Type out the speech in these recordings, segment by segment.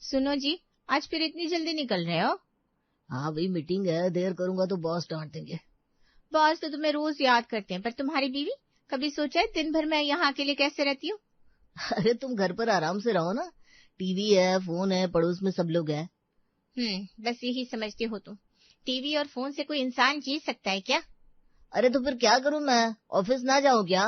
सुनो जी, आज फिर इतनी जल्दी निकल रहे हो? हाँ भाई, मीटिंग है, देर करूंगा तो बॉस डांट देंगे। बॉस तो तुम्हें रोज याद करते हैं, पर तुम्हारी बीवी कभी सोचा है दिन भर मैं यहाँ अकेले कैसे रहती हूँ? अरे तुम घर पर आराम से रहो ना, टीवी है, फोन है, पड़ोस में सब लोग हैं। बस यही समझती हो तुम। टीवी और फोन से कोई इंसान जी सकता है क्या? अरे तो फिर क्या करूं मैं, ऑफिस ना जाऊं क्या?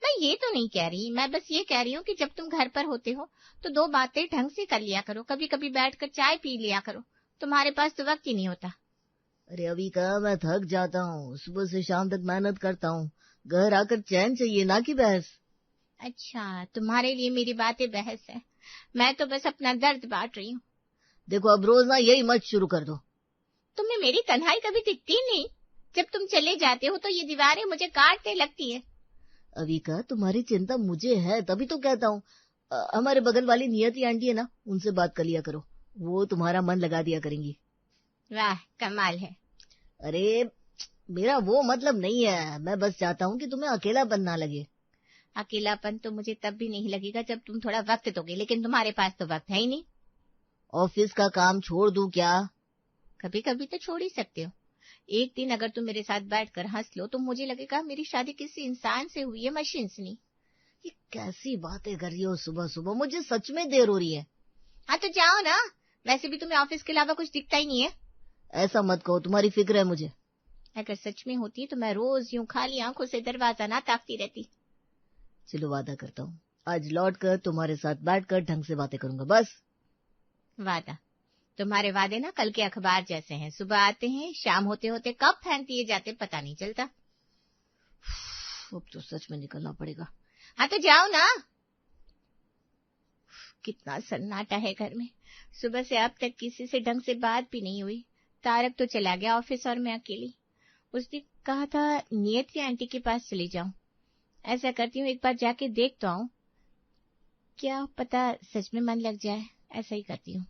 मैं ये तो नहीं कह रही, मैं बस ये कह रही हूँ कि जब तुम घर पर होते हो तो दो बातें ढंग से कर लिया करो, कभी कभी बैठकर चाय पी लिया करो। तुम्हारे पास तो वक्त ही नहीं होता। अरे अभी का मैं थक जाता हूँ, सुबह से शाम तक मेहनत करता हूँ, घर आकर चैन चाहिए, ना कि बहस। अच्छा, तुम्हारे लिए मेरी बातें बहस है? मैं तो बस अपना दर्द बांट रही हूँ। देखो अब रोज ना यही मत शुरू कर दो। तुम्हें मेरी तन्हाई कभी दिखती नहीं? जब तुम चले जाते हो तो ये दीवारें मुझे काटने लगती है। अभी का तुम्हारी चिंता मुझे है, तभी तो कहता हूँ। हमारे बगल वाली नियति आंटी है ना, उनसे बात कर लिया करो, वो तुम्हारा मन लगा दिया करेंगी। वाह, कमाल है। अरे मेरा वो मतलब नहीं है, मैं बस चाहता हूँ कि तुम्हें अकेलापन ना लगे। अकेलापन तो मुझे तब भी नहीं लगेगा जब तुम थोड़ा वक्त दोगे, लेकिन तुम्हारे पास तो वक्त है ही नहीं। ऑफिस का काम छोड़ दूं क्या? कभी कभी तो छोड़ ही सकते हो। एक दिन अगर तुम मेरे साथ बैठकर हंस लो तो मुझे लगेगा मेरी शादी किसी इंसान से हुई है, मशीन से नहीं। ये कैसी बातें कर रही हो सुबह सुबह, मुझे सच में देर हो रही है। हाँ तो जाओ ना, वैसे भी तुम्हें ऑफिस के अलावा कुछ दिखता ही नहीं है। ऐसा मत कहो, तुम्हारी फिक्र है मुझे। अगर सच में होती तो मैं रोज यूं खाली आंखों से दरवाजा ना ताकती रहती। चलो वादा करता हूँ, आज लौट कर तुम्हारे साथ बैठकर ढंग से बातें करूंगा, बस। वादा? तुम्हारे वादे ना कल के अखबार जैसे हैं, सुबह आते हैं, शाम होते होते कब फेंक दिए जाते पता नहीं चलता। अब तो सच में निकलना पड़ेगा। हाँ तो जाओ ना। कितना सन्नाटा है घर में। सुबह से अब तक किसी से ढंग से बात भी नहीं हुई। तारक तो चला गया ऑफिस और मैं अकेली। उसने कहा था नियति आंटी के पास चली जाऊं। ऐसा करती हूँ, एक बार जाके देख तो आऊं, क्या पता सच में मन लग जाए। ऐसा ही करती हूँ।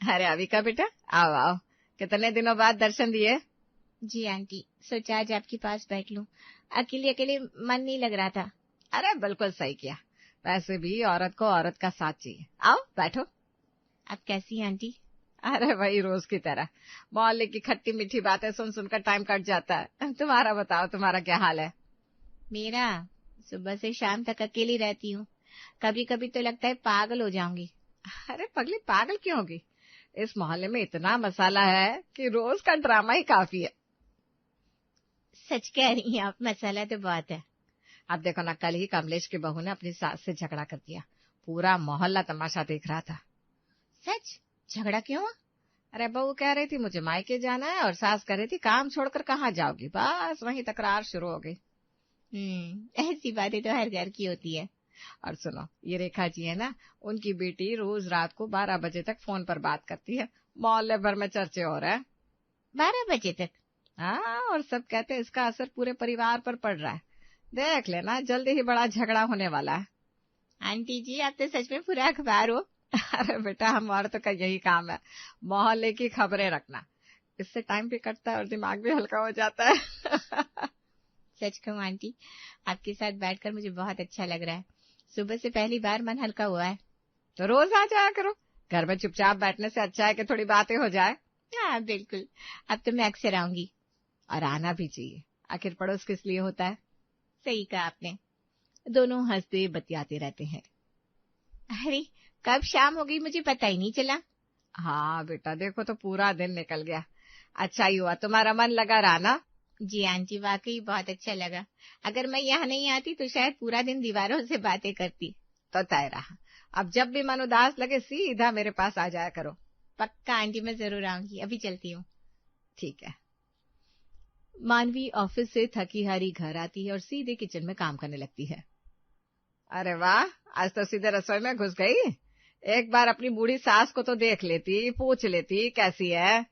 अरे अविका बेटा, आओ आओ, कितने दिनों बाद दर्शन दिए। जी आंटी, सोचा आज आपके पास बैठ लूं, अकेले अकेले मन नहीं लग रहा था। अरे बिल्कुल सही किया, वैसे भी औरत को औरत का साथ चाहिए। आओ बैठो। आप कैसी हैं आंटी? अरे वही रोज की तरह, मोहल्ले की खट्टी मीठी बातें सुन सुनकर टाइम कट जाता है। तुम्हारा बताओ, तुम्हारा क्या हाल है? मेरा सुबह से शाम तक अकेली रहती हूँ, कभी कभी तो लगता है पागल हो जाऊंगी। अरे पगली, पागल क्यों होगी? इस मोहल्ले में इतना मसाला है कि रोज का ड्रामा ही काफी है। सच कह रही हैं आप, मसाला तो बहुत है। अब देखो ना, कल ही कमलेश की बहू ने अपनी सास से झगड़ा कर दिया, पूरा मोहल्ला तमाशा देख रहा था। सच? झगड़ा क्यों? अरे बहू कह रही थी मुझे मायके जाना है, और सास कह रही थी काम छोड़कर कहाँ जाओगी। बस वहीं तकरार शुरू हो गई। ऐसी बातें तो हर घर की होती है। और सुनो, ये रेखा जी है ना, उनकी बेटी रोज रात को 12 बजे तक फोन पर बात करती है, मोहल्ले भर में चर्चे हो रहे हैं। 12 बजे तक? हाँ, और सब कहते हैं इसका असर पूरे परिवार पर पड़ रहा है। देख लेना, जल्दी ही बड़ा झगड़ा होने वाला है। आंटी जी, आप तो सच में पूरा अखबार हो। अरे बेटा, हम औरतों का यही काम है, मोहल्ले की खबरें रखना। इससे टाइम भी कटता है और दिमाग भी हल्का हो जाता है। सच कहूँ आंटी, आपके साथ बैठकर मुझे बहुत अच्छा लग रहा है। सुबह से पहली बार मन हल्का हुआ है। तो रोज आ जाया करो, घर में चुपचाप बैठने से अच्छा है कि थोड़ी बातें हो जाए। हाँ बिल्कुल, अब तो मैं अक्सर आऊंगी। और आना भी चाहिए, आखिर पड़ोस किस लिए होता है। सही कहा आपने। दोनों हंसते बतियाते रहते हैं। अरे कब शाम हो गई मुझे पता ही नहीं चला। हाँ बेटा, देखो तो पूरा दिन निकल गया। अच्छा ही हुआ तुम्हारा मन लगा रहा ना। जी आंटी, वाकई बहुत अच्छा लगा। अगर मैं यहाँ नहीं आती तो शायद पूरा दिन दीवारों से बातें करती। तो तय रहा, अब जब भी मन उदास लगे सीधा मेरे पास आ जाया करो। पक्का आंटी, मैं जरूर आऊंगी। अभी चलती हूँ। ठीक है। मानवी ऑफिस से थकी हारी घर आती है और सीधे किचन में काम करने लगती है। अरे वाह, आज तो सीधे रसोई में घुस गई। एक बार अपनी बूढ़ी सास को तो देख लेती, पूछ लेती कैसी है।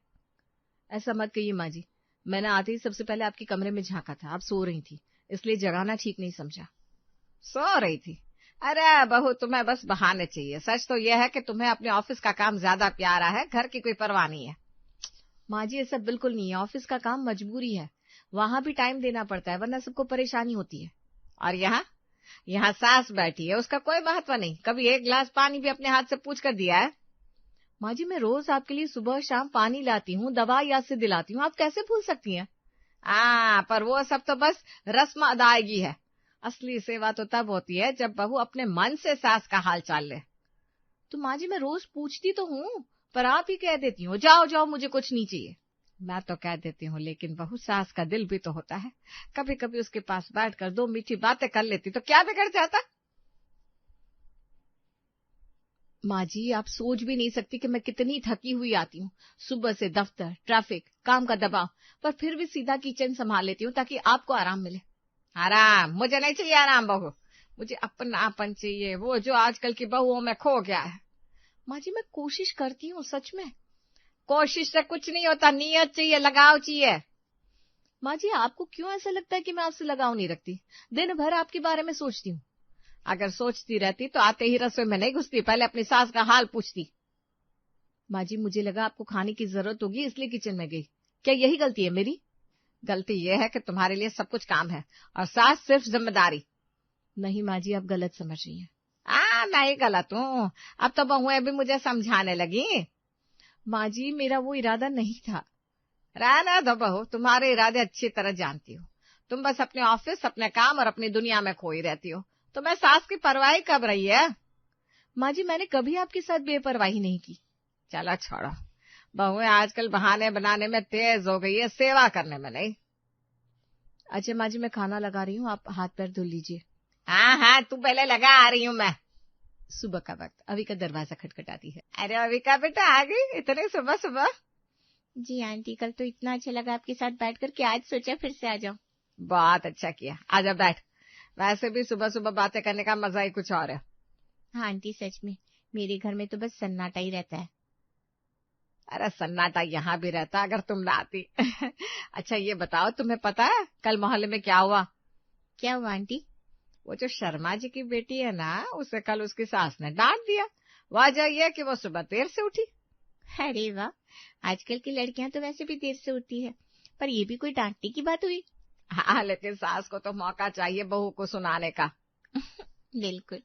ऐसा मत कहिए माँ जी, मैंने आते ही सबसे पहले आपके कमरे में झांका था, आप सो रही थी, इसलिए जगाना ठीक नहीं समझा। सो रही थी? अरे बहू, तुम्हें बस बहाने चाहिए। सच तो यह है कि तुम्हें अपने ऑफिस का काम ज्यादा प्यारा है, घर की कोई परवाह नहीं है। माँ जी ऐसा बिल्कुल नहीं है, ऑफिस का काम मजबूरी है, वहां भी टाइम देना पड़ता है, वरना सबको परेशानी होती है। और यहाँ सास बैठी है, उसका कोई महत्व नहीं, कभी एक गिलास पानी भी अपने हाथ से पूछ कर दिया है? माँ जी, मैं रोज आपके लिए सुबह शाम पानी लाती हूँ, दवा याद से दिलाती हूँ, आप कैसे भूल सकती हैं? पर वो सब तो बस रस्म अदायगी है। असली सेवा तो तब होती है जब बहू अपने मन से सास का हाल चाल ले। तो माँ जी, मैं रोज पूछती तो हूँ, पर आप ही कह देती हो जाओ जाओ, मुझे कुछ नहीं चाहिए। मैं तो कह देती हूँ, लेकिन बहू सास का दिल भी तो होता है। कभी कभी उसके पास बैठकर 2 मीठी बातें कर लेती तो क्या बिगड़ जाता। माँ जी, आप सोच भी नहीं सकती कि मैं कितनी थकी हुई आती हूँ। सुबह से दफ्तर, ट्रैफिक, काम का दबाव, पर फिर भी सीधा किचन संभाल लेती हूँ ताकि आपको आराम मिले। आराम? मुझे नहीं चाहिए आराम बहू, मुझे अपनापन चाहिए, वो जो आजकल की बहुओं में खो गया है। माँ जी, मैं कोशिश करती हूँ, सच में। कोशिश से कुछ नहीं होता, नियत चाहिए, लगाव चाहिए। माँ जी, आपको क्यों ऐसा लगता है कि मैं आपसे लगाव नहीं रखती? दिन भर आपके बारे में सोचती हूँ। अगर सोचती रहती तो आते ही रसोई में नहीं घुसती, पहले अपनी सास का हाल पूछती। माँ जी, मुझे लगा आपको खाने की जरूरत होगी इसलिए किचन में गई। क्या यही गलती है मेरी? गलती यह है कि तुम्हारे लिए सब कुछ काम है और सास सिर्फ जिम्मेदारी। नहीं माँ जी, आप गलत समझ रही हैं। मैं ही गलत हूँ, अब तो बहुएं भी मुझे समझाने लगी। माँ जी, मेरा वो इरादा नहीं था। रहना दो बहू, तुम्हारे इरादे अच्छी तरह जानती हो। तुम बस अपने ऑफिस, अपने काम और अपनी दुनिया में खोई रहती हो। तो मैं सास की परवाही कब रही है? माँ जी, मैंने कभी आपके साथ बेपरवाही नहीं की। चलो छोड़ो, बहुएं आजकल बहाने बनाने में तेज हो गई है, सेवा करने में नहीं। अच्छा माँ जी, मैं खाना लगा रही हूँ, आप हाथ पैर धुल लीजिए। हाँ, तू पहले लगा, आ रही हूँ मैं। सुबह का वक्त, अविका दरवाजा खटखटाती है। अरे अविका बेटा, आ गई इतने सुबह सुबह? जी आंटी, कल तो इतना अच्छा लगा आपके साथ बैठकर कि आज सोचा फिर से आ जाऊं। बहुत अच्छा किया, आजा बैठ। वैसे भी सुबह सुबह बातें करने का मजा ही कुछ और है। हाँ आंटी, सच में मेरे घर में तो बस सन्नाटा ही रहता है। अरे सन्नाटा यहाँ भी रहता अगर तुम ना आती। अच्छा ये बताओ, तुम्हें पता है कल मोहल्ले में क्या हुआ? क्या हुआ आंटी? वो जो शर्मा जी की बेटी है ना, उसे कल उसकी सास ने डांट दिया। वजह यह कि वो सुबह देर से उठी। अरे वाह, आजकल की लड़कियां तो वैसे भी देर से उठती है, पर ये भी कोई डांटने की बात हुई? हाँ, लेकिन सास को तो मौका चाहिए बहू को सुनाने का। बिल्कुल।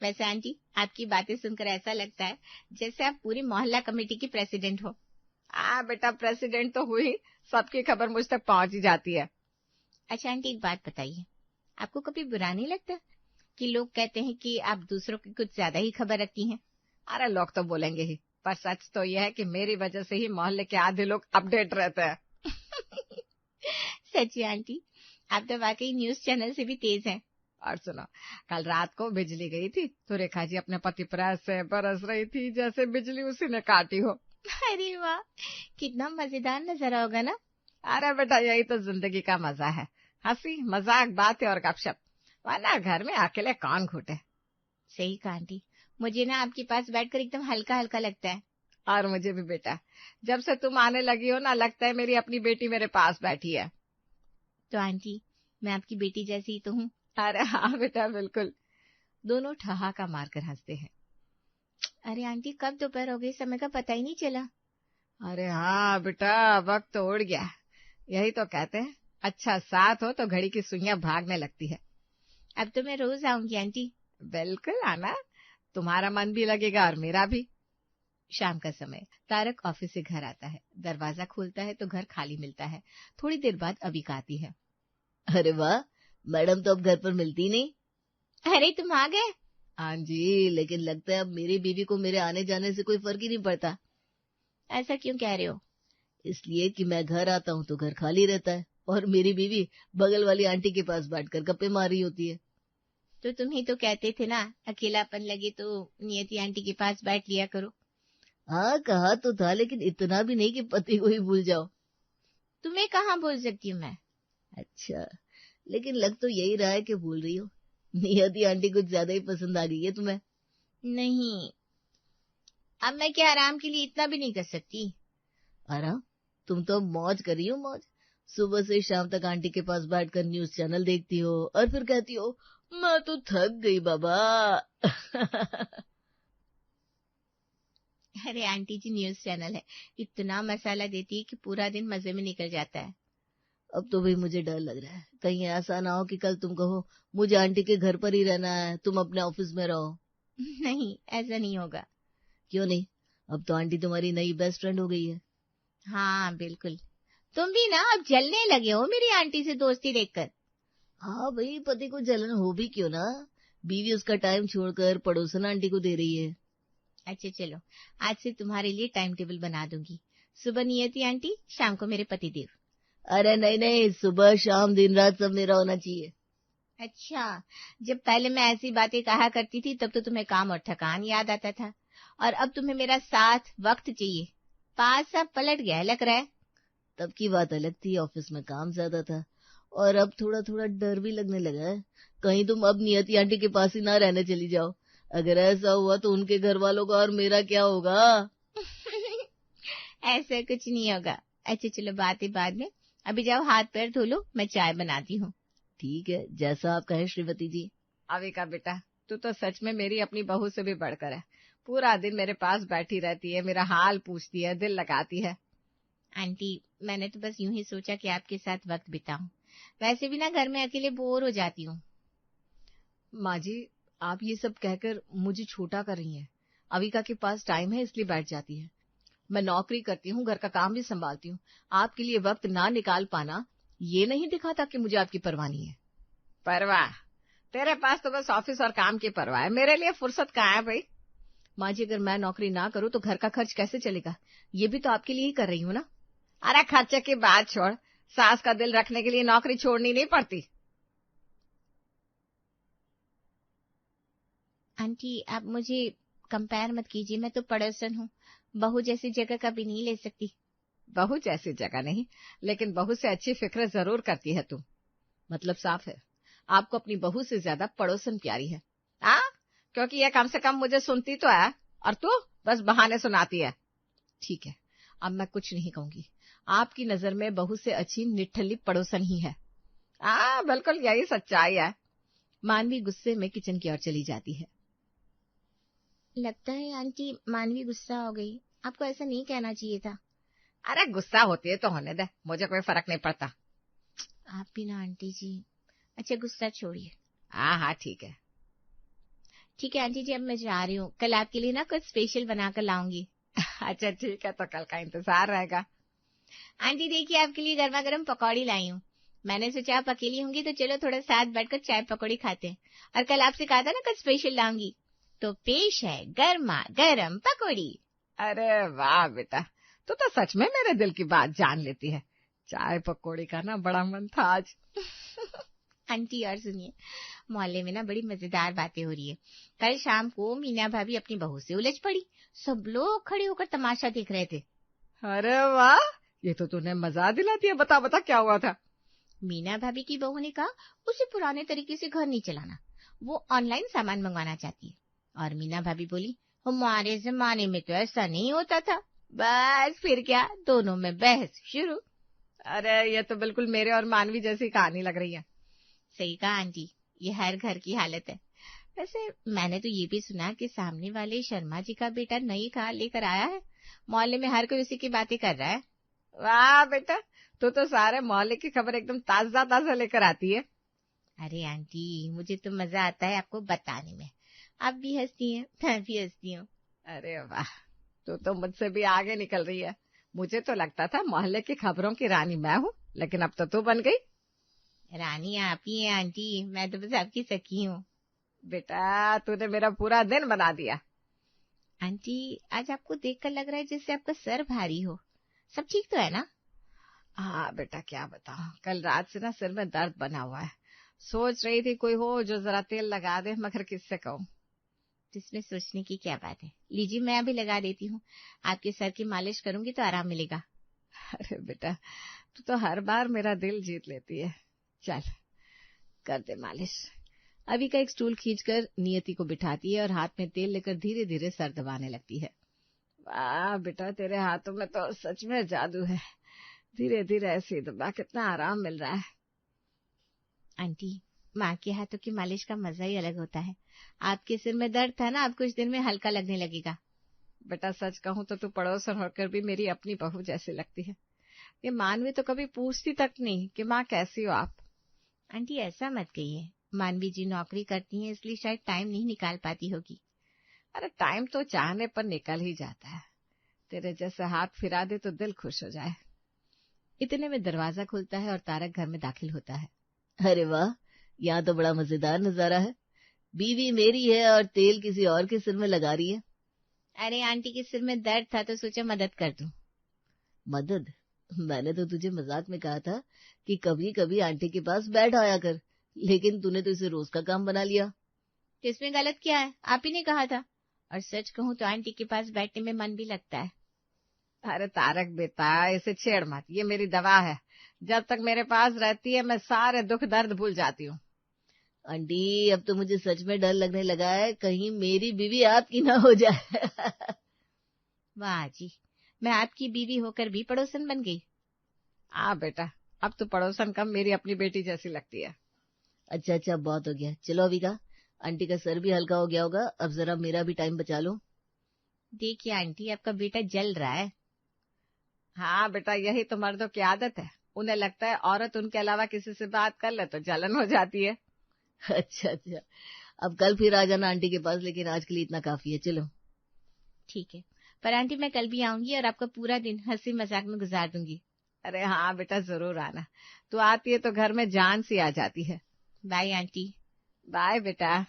वैसे आंटी, आपकी बातें सुनकर ऐसा लगता है जैसे आप पूरी मोहल्ला कमेटी की प्रेसिडेंट हो। बेटा, प्रेसिडेंट तो हुई, सबकी खबर मुझ तक पहुंच ही जाती है। अच्छा आंटी, एक बात बताइए, आपको कभी बुरा नहीं लगता कि लोग कहते हैं कि आप दूसरों की कुछ ज्यादा ही खबर रखती हैं? अरे लोग तो बोलेंगे ही, पर सच तो यह है कि मेरी वजह से ही मोहल्ले के आधे लोग अपडेट रहते हैं। सच्ची आंटी, आप तो वाकई न्यूज चैनल से भी तेज हैं। और सुनो, कल रात को बिजली गई थी तो रेखा जी अपने पति पर ऐसे बरस रही थी जैसे बिजली उसी ने काटी हो। अरे वाह, कितना मजेदार नजारा होगा ना। अरे बेटा, यही तो जिंदगी का मजा है, हंसी मजाक, बातें और गपशप, वरना घर में अकेले कौन घुटे। सही कहा आंटी, मुझे ना आपके पास बैठकर एकदम हल्का हल्का लगता है। और मुझे भी बेटा, जब से तुम आने लगी हो ना, लगता है मेरी अपनी बेटी मेरे पास बैठी है। तो आंटी, मैं आपकी बेटी जैसी ही तो हूँ। अरे हाँ बेटा, बिल्कुल। दोनों ठहाका मारकर हंसते हैं। अरे आंटी, कब दोपहर हो गई, समय का पता ही नहीं चला। अरे हाँ बेटा, वक्त तो उड़ गया। यही तो कहते हैं, अच्छा साथ हो तो घड़ी की सुइयां भागने लगती है। अब तो मैं रोज आऊंगी आंटी। बिल्कुल आना, तुम्हारा मन भी लगेगा और मेरा भी। शाम का समय, तारक ऑफिस से घर आता है। दरवाजा खोलता है तो घर खाली मिलता है। थोड़ी देर बाद अविका आती है। अरे वाह, मैडम तो अब घर पर मिलती नहीं। अरे तुम आ गए? हाँ जी, लेकिन लगता है अब मेरी बीवी को मेरे आने जाने से कोई फर्क ही नहीं पड़ता। ऐसा क्यों कह रहे हो? इसलिए कि मैं घर आता हूँ तो घर खाली रहता है और मेरी बीवी बगल वाली आंटी के पास बैठकर गप्पे मार रही होती है। तो तुम ही तो कहते थे ना, अकेलापन लगे तो नियति आंटी के पास बैठ लिया करो। हाँ, कहा तो था, लेकिन इतना भी नहीं कि पति को ही भूल जाओ। तुम्हें कहाँ भूल सकती हूँ मैं। अच्छा, लेकिन लग तो यही रहा है कि भूल रही हो। नियति आंटी कुछ ज्यादा ही पसंद आ गई है तुम्हें। नहीं, अब मैं क्या आराम के लिए इतना भी नहीं कर सकती। आराम? तुम तो अब मौज कर रही हो, मौज। सुबह से शाम तक आंटी के पास बैठकर न्यूज चैनल देखती हो और फिर कहती हो मैं तो थक गई बाबा। अरे आंटी जी, न्यूज चैनल है, इतना मसाला देती है कि पूरा दिन मजे में निकल जाता है। अब तो भाई मुझे डर लग रहा है, कहीं ऐसा ना हो कि कल तुम कहो मुझे आंटी के घर पर ही रहना है, तुम अपने ऑफिस में रहो। नहीं, ऐसा नहीं होगा। क्यों नहीं? अब तो आंटी तुम्हारी नई बेस्ट फ्रेंड हो गई है। हाँ बिल्कुल, तुम भी ना अब जलने लगे हो मेरी आंटी से दोस्ती देखकर। हाँ भाई, पति को जलन हो भी क्यों ना, बीवी उसका टाइम छोड़कर पड़ोसन आंटी को दे रही है। अच्छा चलो, आज से तुम्हारे लिए टाइम टेबल बना दूंगी। सुबह नियति आंटी, शाम को मेरे पति देव। अरे नहीं नहीं, सुबह शाम दिन रात सब मेरा होना चाहिए। अच्छा, जब पहले मैं ऐसी बातें कहा करती थी तब तो तुम्हें काम और थकान याद आता था, और अब तुम्हें मेरा साथ वक्त चाहिए। पास सा पलट गया लग रहा है। तब की बात अलग थी, ऑफिस में काम ज्यादा था, और अब थोड़ा थोड़ा डर भी लगने लगा है, कहीं तुम अब नियति आंटी के पास ही ना रहने चली जाओ। अगर ऐसा हुआ तो उनके घर वालों का और मेरा क्या होगा। ऐसा कुछ नहीं होगा। अच्छा चलो, बातें बाद में, अभी जाओ हाथ पैर धो लो, मैं चाय बनाती हूँ। ठीक है, जैसा आप कहें श्रीमती जी। अविका बेटा, तू तो सच में मेरी अपनी बहू से भी बढ़कर है। पूरा दिन मेरे पास बैठी रहती है, मेरा हाल पूछती है, दिल लगाती है। आंटी, मैंने तो बस यूं ही सोचा कि आपके साथ वक्त बिताऊं। वैसे भी ना घर में अकेले बोर हो जाती हूँ। माँ जी, आप ये सब कहकर मुझे छोटा कर रही हैं। अविका के पास टाइम है इसलिए बैठ जाती है। मैं नौकरी करती हूँ, घर का काम भी संभालती हूँ। आपके लिए वक्त ना निकाल पाना ये नहीं दिखाता कि मुझे आपकी परवाह नहीं है। परवाह? तेरे पास तो बस ऑफिस और काम की परवाह है, मेरे लिए फुर्सत कहाँ है भाई। माँ जी, अगर मैं नौकरी ना करूँ तो घर का खर्च कैसे चलेगा? ये भी तो आपके लिए ही कर रही हूँ ना। अरे खर्चे की बात छोड़, सास का दिल रखने के लिए नौकरी छोड़नी नहीं पड़ती। आंटी, आप मुझे कंपेयर मत कीजिए, मैं तो पड़ोसन हूँ, बहू जैसी जगह कभी नहीं ले सकती। बहू जैसी जगह नहीं, लेकिन बहू से अच्छी फिक्र जरूर करती है तुम। मतलब साफ है, आपको अपनी बहू से ज्यादा पड़ोसन प्यारी है। क्योंकि ये कम से कम मुझे सुनती तो है, और तू बस बहाने सुनाती है। ठीक है, अब मैं कुछ नहीं कहूंगी। आपकी नजर में बहू से अच्छी निठल्ली पड़ोसन ही है। बिल्कुल यही सच्चाई है। मानवी गुस्से में किचन की ओर चली जाती है। लगता है आंटी मानवी गुस्सा हो गई, आपको ऐसा नहीं कहना चाहिए था। अरे गुस्सा होती है तो होने दे, मुझे कोई फर्क नहीं पड़ता। आप भी ना आंटी जी। अच्छा गुस्सा छोड़िए। हाँ ठीक है। ठीक है आंटी जी, अब मैं जा रही हूँ, कल आपके लिए ना कुछ स्पेशल बनाकर लाऊंगी। अच्छा ठीक है, तो कल का इंतजार रहेगा। आंटी देखिए, आपके लिए गर्मा गर्म पकौड़ी लाई हूँ। मैंने सोचा आप अकेली होंगी तो चलो थोड़ा साथ बैठकर चाय पकौड़ी खाते हैं, और कल आपसे कहा था ना कुछ स्पेशल लाऊंगी, तो पेश है गर्मा गर्म पकौड़ी। अरे वाह बेटा, तू तो सच में मेरे दिल की बात जान लेती है। चाय पकौड़ी का ना बड़ा मन था आज। आंटी और सुनिए, मोहल्ले में ना बड़ी मजेदार बातें हो रही है। कल शाम को मीना भाभी अपनी बहू से उलझ पड़ी, सब लोग खड़े होकर तमाशा देख रहे थे। अरे वाह, ये तो तूने मजा दिला दिया। बता बता क्या हुआ था। मीना भाभी की बहू ने कहा उसे पुराने तरीके से घर नहीं चलाना, वो ऑनलाइन सामान मंगवाना चाहती है। और मीना भाभी बोली हमारे जमाने में तो ऐसा नहीं होता था। बस फिर क्या, दोनों में बहस शुरू। अरे ये तो बिल्कुल मेरे और मानवी जैसी कहानी लग रही है। सही कहा आंटी, ये हर घर की हालत है। वैसे मैंने तो ये भी सुना कि सामने वाले शर्मा जी का बेटा नई कार लेकर आया है, मोहल्ले में हर कोई उसी की बातें कर रहा है। वाह बेटा, तू तो सारे मोहल्ले की खबर एकदम ताजा ताजा लेकर आती है। अरे आंटी, मुझे तो मजा आता है आपको बताने में। आप भी हंसती हैं, मैं भी हंसती हूँ। अरे वाह, तू तो मुझसे भी आगे निकल रही है। मुझे तो लगता था मोहल्ले की खबरों की रानी मैं हूँ, लेकिन अब तो तू बन गई। रानी आप ही हैं आंटी, मैं तो बस आपकी सखी हूँ। बेटा तूने मेरा पूरा दिन बना दिया। आंटी, आज आपको देखकर लग रहा है जैसे आपका सर भारी हो, सब ठीक तो है ना? हाँ बेटा, क्या बताऊं, कल रात से ना सिर में दर्द बना हुआ है। सोच रही थी कोई हो जो जरा तेल लगा दे, मगर किससे कहूँ। जिसमें सोचने की क्या बात है, लीजिए मैं अभी लगा देती हूँ। आपके सर की मालिश करूंगी तो आराम मिलेगा। अरे बेटा, तू तो हर बार मेरा दिल जीत लेती है। चल कर दे मालिश। अभी का एक स्टूल खींचकर नियति को बिठाती है और हाथ में तेल लेकर धीरे धीरे सर दबाने लगती है। वाह बेटा, तेरे हाथों में तो सच में जादू है। धीरे धीरे ऐसे दबा, कितना आराम मिल रहा है। आंटी, माँ के हाथों की मालिश का मजा ही अलग होता है। आपके सिर में दर्द था ना, अब कुछ दिन में हल्का लगने लगेगा। बेटा सच कहूँ तो तू पड़ोसन होकर भी मेरी अपनी बहू जैसी लगती है। ये मानवी तो कभी पूछती तक नहीं कि माँ कैसी हो आप। आंटी ऐसा मत कहिए, मानवी जी नौकरी करती हैं इसलिए शायद टाइम नहीं निकाल पाती होगी। अरे टाइम तो चाहने पर निकल ही जाता है, तेरे जैसे हाथ फिरा दे तो दिल खुश हो जाए। इतने में दरवाजा खुलता है और तारक घर में दाखिल होता है। अरे वाह, यहाँ तो बड़ा मजेदार नजारा है। बीवी मेरी है और तेल किसी और के सिर में लगा रही है। अरे आंटी के सिर में दर्द था तो सोचा मदद कर दूं। मदद? मैंने तो तुझे मजाक में कहा था कि कभी कभी आंटी के पास बैठ आया कर, लेकिन तूने तो इसे रोज का काम बना लिया। तो इसमें गलत क्या है, आप ही ने कहा था। और सच कहूं तो आंटी के पास बैठने में मन भी लगता है। अरे तारक बेटा, इसे छेड़ मत, ये मेरी दवा है। जब तक मेरे पास रहती है मैं सारे दुख दर्द भूल जाती हूँ। आंटी, अब तो मुझे सच में डर लगने लगा है, कहीं मेरी बीवी आपकी ना हो जाए। वाह जी, मैं आपकी बीवी होकर भी पड़ोसन बन गई। हाँ बेटा, अब तो पड़ोसन कम मेरी अपनी बेटी जैसी लगती है। अच्छा अच्छा, बहुत हो गया, चलो अविका, आंटी का सर भी हल्का हो गया होगा, अब जरा मेरा भी टाइम बचा लो। देखिए आंटी, आपका बेटा जल रहा है। हाँ बेटा, यही तो मर्दों की आदत है। उन्हें लगता है औरत उनके अलावा किसी से बात कर ले तो जलन हो जाती है। अच्छा अच्छा, अब कल फिर आ जाना आंटी के पास, लेकिन आज के लिए इतना काफी है, चलो। ठीक है, पर आंटी मैं कल भी आऊंगी और आपका पूरा दिन हंसी मजाक में गुजार दूंगी। अरे हाँ बेटा, जरूर आना। तू आती है तो घर में जान सी आ जाती है। Bye aunty. बाय बेटा।